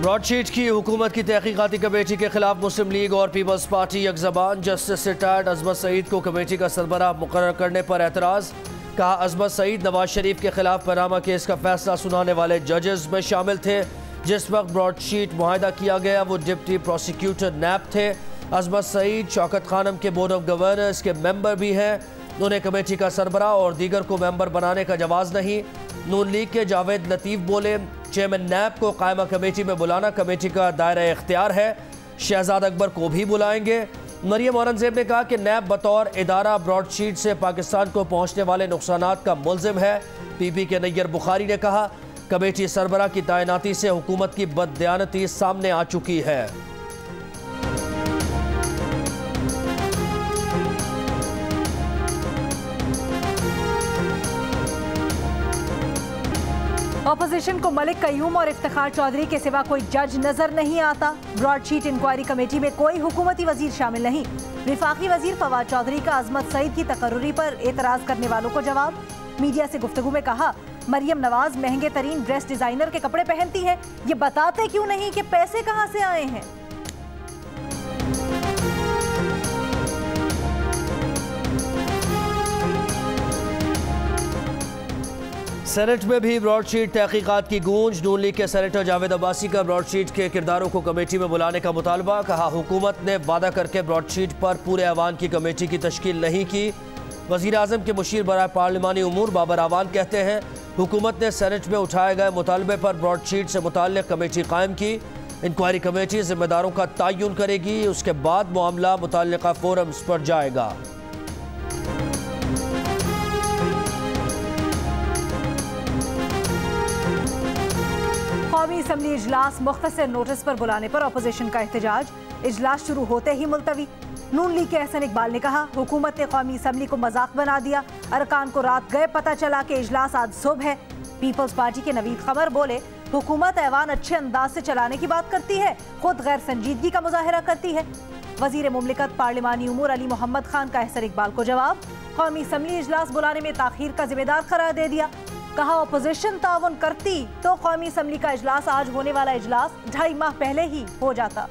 Broadsheet की हुकूमत की तहकीकाती कमेटी के खिलाफ मुस्लिम लीग और पीपल्स पार्टी यकज़बान। जस्टिस रिटायर्ड अजमत सईद को कमेटी का सरबराह मुकर्रर करने पर एतराज़। कहा अजमत सईद नवाज शरीफ के खिलाफ पनामा केस का फैसला सुनाने वाले जजेस में शामिल थे। जिस वक्त ब्रॉडशीट मुआहदा किया गया वो डिप्टी प्रोसिक्यूटर नैब थे। अजमत सईद शौकत खानम के बोर्ड ऑफ गवर्नर्स के मेंबर भी हैं। उन्हें कमेटी का सरबराह और दीगर को मेंबर बनाने का जवाज़ नहीं। नून लीग के जावेद लतीफ़ बोले चेयरमैन नैब को कायमा कमेटी में बुलाना कमेटी का दायरा इख्तियार है। शहजाद अकबर को भी बुलाएंगे। मरियम औरंगजेब ने कहा कि नैब बतौर इदारा ब्रॉडशीट से पाकिस्तान को पहुँचने वाले नुकसानात का मुल्ज़िम है। पीपी के नैयर बुखारी ने कहा कमेटी सरबराह की तैनाती से हुकूमत की बददियानती सामने आ चुकी है। ऑपोजिशन को मलिक कयूम और इफ्तिखार चौधरी के सिवा कोई जज नजर नहीं आता। ब्रॉडशीट इंक्वायरी कमेटी में कोई हुकूमती वजीर शामिल नहीं। विफाकी वजीर फवाद चौधरी का अजमत सईद की तकर्रुरी पर एतराज करने वालों को जवाब। मीडिया से गुफ्तगू में कहा मरियम नवाज महंगे तरीन ड्रेस डिजाइनर के कपड़े पहनती है, ये बताते क्यों नहीं कि पैसे कहां से आए हैं। सेनेट में भी ब्रॉडशीट तहकीकात की गूंज। नून लीग के सेनेटर जावेद अब्बासी का ब्रॉडशीट के किरदारों को कमेटी में बुलाने का मुतालबा। कहा हुकूमत ने वादा करके ब्रॉडशीट पर पूरे ऐवान की कमेटी की तश्कील नहीं की। वज़ीर आज़म के मुशीर बराए पार्लिमानी उमूर बाबर आवान कहते हैं हुकूमत ने सेनेट में उठाए गए मुतालबे पर ब्रॉडशीट से मुताल्लिक़ कमेटी कायम की। इंक्वायरी कमेटी जिम्मेदारों का तयन करेगी, उसके बाद मामला मुताल्लिक़ा फोरम्स पर जाएगा। कौमी असम्बली इजलास मुख्तसर नोटिस पर बुलाने पर अपोजिशन का एहतजाज। इजलास शुरू होते ही मुलतवी। नून लीग के एहसन इकबाल ने कहा हुकूमत ने कौमी असम्बली को मजाक बना दिया। अरकान को रात गए पता चला कि इजलास आज सुबह है। पीपल्स पार्टी के नवीद खबर बोले हुकूमत ऐवान अच्छे अंदाज से चलाने की बात करती है, खुद गैर संजीदगी का मुजाहरा करती है। वजीर मुमलिकत पार्लिमानी उमूर अली मोहम्मद खान का एहसन इकबाल को जवाब। कौमी असम्बली इजलास बुलाने में ताखीर का जिम्मेदार करार दे दिया। कहा अपोजिशन ताउन करती तो कौमी असम्बली का इजलास आज होने वाला इजलास 2.5 माह पहले ही हो जाता।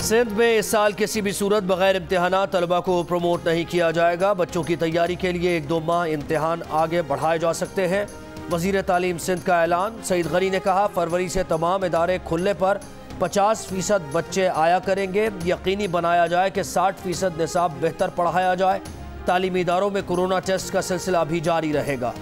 सिंध में इस साल किसी भी सूरत बगैर इम्तिहानात तलबा को प्रमोट नहीं किया जाएगा। बच्चों की तैयारी के लिए 1-2 माह इम्तिहान आगे बढ़ाए जा सकते हैं। वज़ीर तालीम सिंध का ऐलान। सईद गनी ने कहा फरवरी से तमाम इदारे खुलने पर 50% बच्चे आया करेंगे। यकीनी बनाया जाए कि 60% निसाब बेहतर पढ़ाया जाए। तालीमी इदारों में कोरोना टेस्ट का सिलसिला भी जारी रहेगा।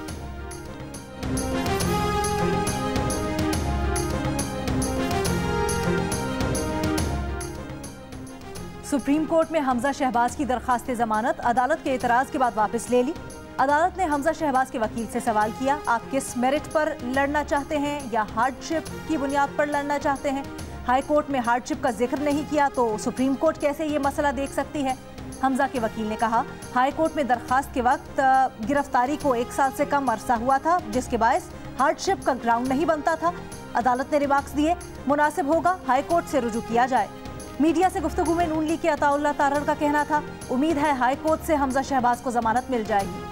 सुप्रीम कोर्ट में हमजा शहबाज की दरखास्त जमानत अदालत के एतराज के बाद वापस ले ली। अदालत ने हमजा शहबाज के वकील से सवाल किया आप किस मेरिट पर लड़ना चाहते हैं या हार्डशिप की बुनियाद पर लड़ना चाहते हैं। हाई कोर्ट में हार्डशिप का जिक्र नहीं किया तो सुप्रीम कोर्ट कैसे ये मसला देख सकती है। हमजा के वकील ने कहा हाई कोर्ट में दरखास्त के वक्त गिरफ्तारी को 1 साल से कम अरसा हुआ था जिसके बायस हार्डशिप का ग्राउंड नहीं बनता था। अदालत ने रिमार्क्स दिए मुनासिब होगा हाई कोर्ट से रुजू किया जाए। मीडिया से गुफ्तगू में नून लीग के अताउल्लाह तारर का कहना था उम्मीद है हाई कोर्ट से हमजा शहबाज को जमानत मिल जाएगी।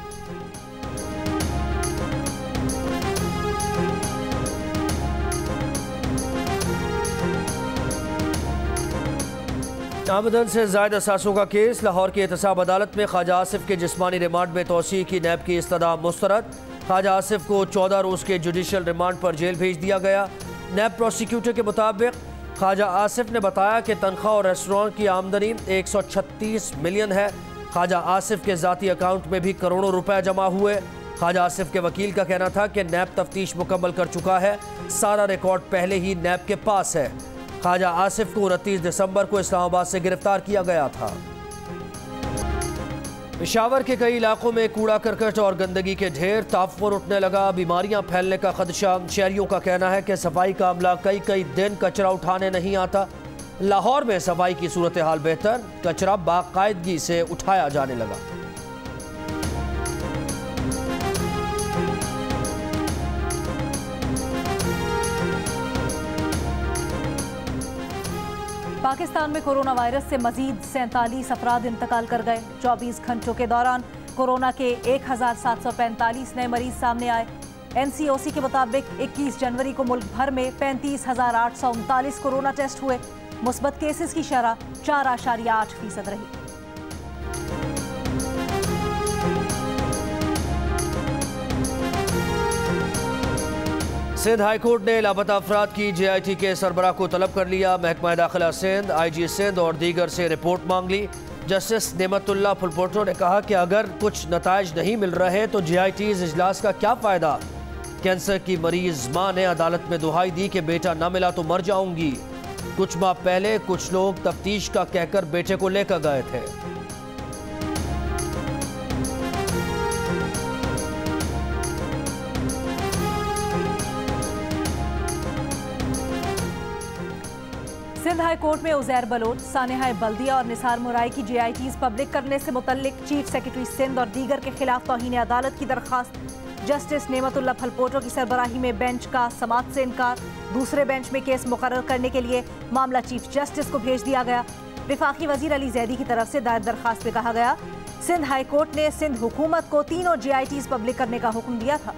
आमदन से ज़ायद असासों का केस। लाहौर की एहतसाब अदालत में ख्वाजा आसिफ के जिस्मानी रिमांड में तोसी की नैब की इस्तदा मुस्तरद। ख्वाजा आसिफ को 14 रोज़ के जुडिशल रिमांड पर जेल भेज दिया गया। नैब प्रोसिक्यूटर के मुताबिक ख्वाजा आसिफ ने बताया कि तनख्वाह और रेस्टोरेंट की आमदनी 136 मिलियन है। ख्वाजा आसिफ के ज़ाती अकाउंट में भी करोड़ों रुपए जमा हुए। ख्वाजा आसिफ के वकील का कहना था कि नैब तफ्तीश मुकम्मल कर चुका है, सारा रिकॉर्ड पहले ही नैब के पास है। ख्वाजा आसिफ को 29 दिसंबर को इस्लामाबाद से गिरफ्तार किया गया था। पेशावर के कई इलाकों में कूड़ा करकट और गंदगी के ढेर। ताफुर उठने लगा, बीमारियां फैलने का खदशा। शहरियों का कहना है कि सफाई का अमला कई दिन कचरा उठाने नहीं आता। लाहौर में सफाई की सूरत हाल बेहतर, कचरा बाकायदगी से उठाया जाने लगा। पाकिस्तान में कोरोना वायरस से मजीद 47 अफराद इंतकाल कर गए। 24 घंटों के दौरान कोरोना के 1745 नए मरीज सामने आए। NCOC के मुताबिक 21 जनवरी को मुल्क भर में 35,839 कोरोना टेस्ट हुए। मुस्बत केसेस की शरह 4.8% रही। सिंध हाईकोर्ट ने लापता अफराद की JIT के सरबराह को तलब कर लिया। महकमा दाखिला सिंध, IG सिंध और दीगर से रिपोर्ट मांग ली। जस्टिस नेमतुल्लाह फुलपोटो ने कहा कि अगर कुछ नताइज नहीं मिल रहे तो JIT's इजलास का क्या फ़ायदा। कैंसर की मरीज मां ने अदालत में दुहाई दी कि बेटा न मिला तो मर जाऊंगी। कुछ माह पहले कुछ लोग तफ्तीश का कहकर बेटे को लेकर गए थे। सिंध हाई कोर्ट में उजैर बलोच, सानेहा बल्दिया और निसार मुराई की JITs पब्लिक करने से मुतल्लिक चीफ सेक्रेटरी सिंध और दीगर के खिलाफ तौहीन अदालत की दरखास्त। जस्टिस नेमतुल्लाह फुलपोटो की सरबराही में बेंच का समाअत से इनकार। दूसरे बेंच में केस मुकर्रर करने के लिए मामला चीफ जस्टिस को भेज दिया गया। वफाकी वजीर अली जैदी की तरफ से दायर दरखास्त में कहा गया, सिंध हाई कोर्ट ने सिंध हुकूमत को तीनों JITs पब्लिक करने का हुक्म दिया था।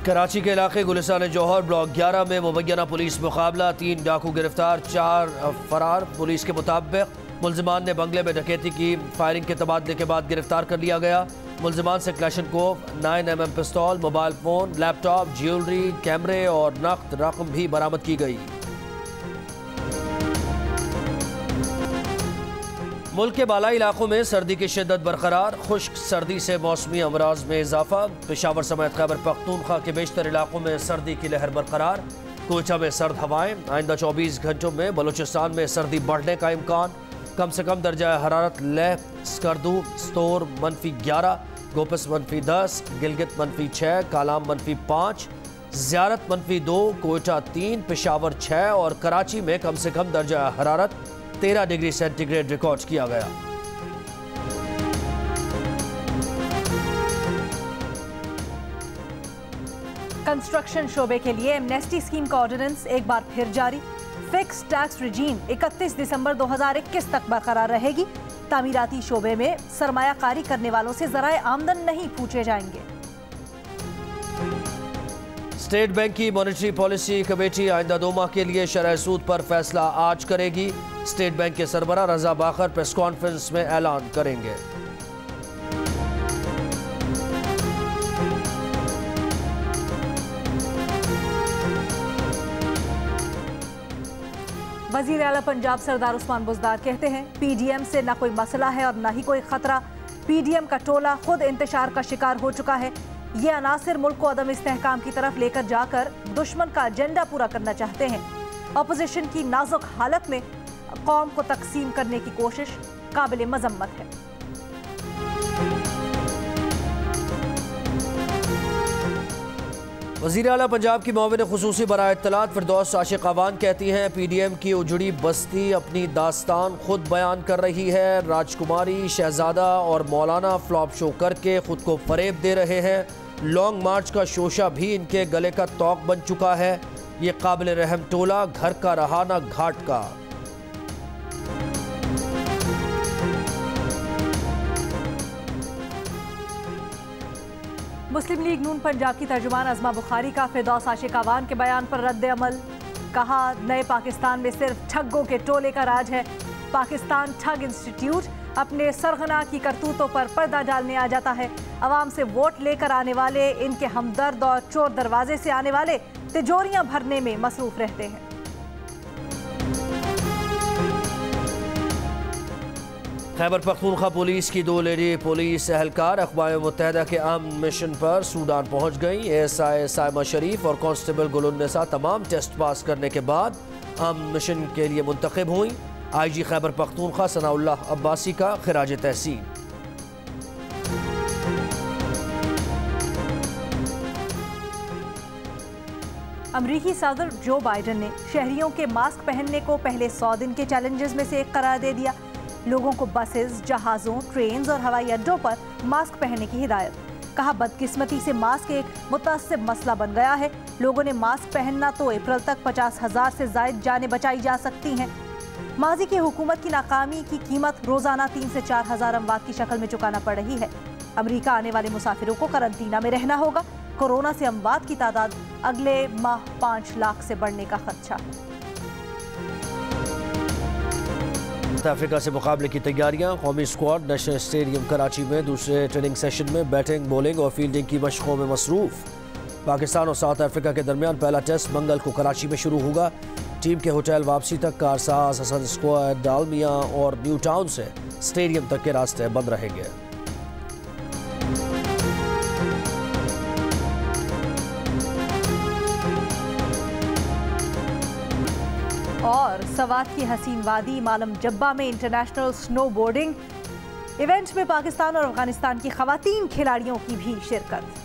कराची के इलाके गुलिस्तान जौहर ब्लॉक 11 में मुबैना पुलिस मुकाबला। 3 डाकू गिरफ्तार, 4 फरार। पुलिस के मुताबिक मुलजिमान ने बंगले में डकैती की। फायरिंग के तबादले के बाद गिरफ्तार कर लिया गया। मुलजिमान से क्लैशनकोव, 9mm पिस्तौल, मोबाइल फ़ोन, लैपटॉप, ज्वेलरी, कैमरे और नकद रकम भी बरामद की गई। मुल्क के बालाई इलाकों में सर्दी की शिद्दत बरकरार। खुश्क सर्दी से मौसमी अमराज में इजाफा। पेशावर समेत खैबर पख्तूनख्वा के बेशतर इलाकों में सर्दी की लहर बरकरार। कोयटा में सर्द हवाएं। आइंदा 24 घंटों में बलूचिस्तान में सर्दी बढ़ने का इम्कान। कम से कम दर्जा हरारत लेह, स्कर्दू, स्तोर -11, गोपस -10, गिलगित -6, कालाम -5, ज़ियारत -2, कोयटा 3, पेशावर 6 और कराची में कम से कम दर्जा हरारत 13 डिग्री सेंटीग्रेड रिकॉर्ड किया गया। कंस्ट्रक्शन शोबे के लिए एमनेस्टी स्कीम का ऑर्डिनेंस एक बार फिर जारी। फिक्स टैक्स रिजीम 31 दिसंबर 2021 तक बरकरार रहेगी। तामीराती शोबे में सरमायाकारी करने वालों से ज़राए आमदन नहीं पूछे जाएंगे। स्टेट बैंक की मॉनेटरी पॉलिसी कमेटी आइंदा 2 माह के लिए शरह सूद पर फैसला आज करेगी। स्टेट बैंक के सरबराह रजा बाखर प्रेस कॉन्फ्रेंस में ऐलान करेंगे। वजीर आला पंजाब सरदार उस्मान बुज़दार कहते हैं, PDM से न कोई मसला है और न ही कोई खतरा। PDM का टोला खुद इंतशार का शिकार हो चुका है। ये अनासिर मुल्क को अदम इस्तेहकाम की तरफ लेकर जाकर दुश्मन का एजेंडा पूरा करना चाहते हैं। अपोजिशन की नाजुक हालत में कौम को तकसीम करने की कोशिश काबिल मजम्मत है। वज़ीर आला पंजाब की मुआविन खुसूसी बराए इत्तलात फिरदौस आशिक अवान कहती हैं, PDM की उजड़ी बस्ती अपनी दास्तान खुद बयान कर रही है। राजकुमारी, शहजादा और मौलाना फ्लॉप शो करके खुद को फरेब दे रहे हैं। लॉन्ग मार्च का शोशा भी इनके गले का तौक बन चुका है। ये काबिल रहम टोला घर का रहा ना घाट का। मुस्लिम लीग नून पंजाब की तर्जुमान अज़मा बुखारी का फिरदौस आशिक अवान के बयान पर रद्द अमल। कहा, नए पाकिस्तान में सिर्फ ठग्गों के टोले का राज है। पाकिस्तान ठग इंस्टीट्यूट अपने सरगना की करतूतों पर पर्दा डालने आ जाता है। अवाम से वोट लेकर आने वाले इनके हमदर्द और चोर दरवाजे से आने वाले तिजोरियां भरने में मसरूफ रहते हैं। खैबर पख्तूनख्वा पुलिस की 2 लेडी पुलिस एहलकार अक़वाम मुत्तहिदा के अमन मिशन पर सूडान पहुँच गई। ASI साइमा शरीफ और कांस्टेबल गुलुन्निसा तमाम टेस्ट पास करने के बाद अमन मिशन के लिए मुंतखब हुई। IG खैबर पख्तूनख्वा सनाउल्लाह अब्बासी का खिराज तहसीन। अमरीकी सदर जो बाइडन ने शहरियों के मास्क पहनने को पहले 100 दिन के चैलेंजेस में से एक करार दे दिया। लोगों को बसेस, जहाज़ों, ट्रेन और हवाई अड्डों पर मास्क पहनने की हिदायत। कहा, बदकिस्मती से मास्क एक मुतासिब मसला बन गया है। लोगों ने मास्क पहनना तो अप्रैल तक 50,000 से ज़ायद जानें बचाई जा सकती हैं। माजी की हुकूमत की नाकामी की कीमत रोज़ाना 3 से 4 हज़ार अमवात की शक्ल में चुकाना पड़ रही है। अमरीका आने वाले मुसाफिरों को करंटीना में रहना होगा। कोरोना से अमवात की तादाद अगले माह 5 लाख से बढ़ने का खदशा। अफ्रीका से मुकाबले की तैयारियां। कौमी स्क्वाड नेशनल स्टेडियम कराची में दूसरे ट्रेनिंग सेशन में बैटिंग, बॉलिंग और फील्डिंग की मशकों में मसरूफ। पाकिस्तान और साउथ अफ्रीका के दरमियान पहला टेस्ट मंगल को कराची में शुरू होगा। टीम के होटल वापसी तक कारसाज, हसन स्क्वायर, डालमिया और न्यू टाउन से स्टेडियम तक के रास्ते बंद रहेंगे। और सवात की हसीन वादी मालम जब्बा में इंटरनेशनल स्नो बोर्डिंग इवेंट में पाकिस्तान और अफगानिस्तान की खवातीन खिलाड़ियों की भी शिरकत।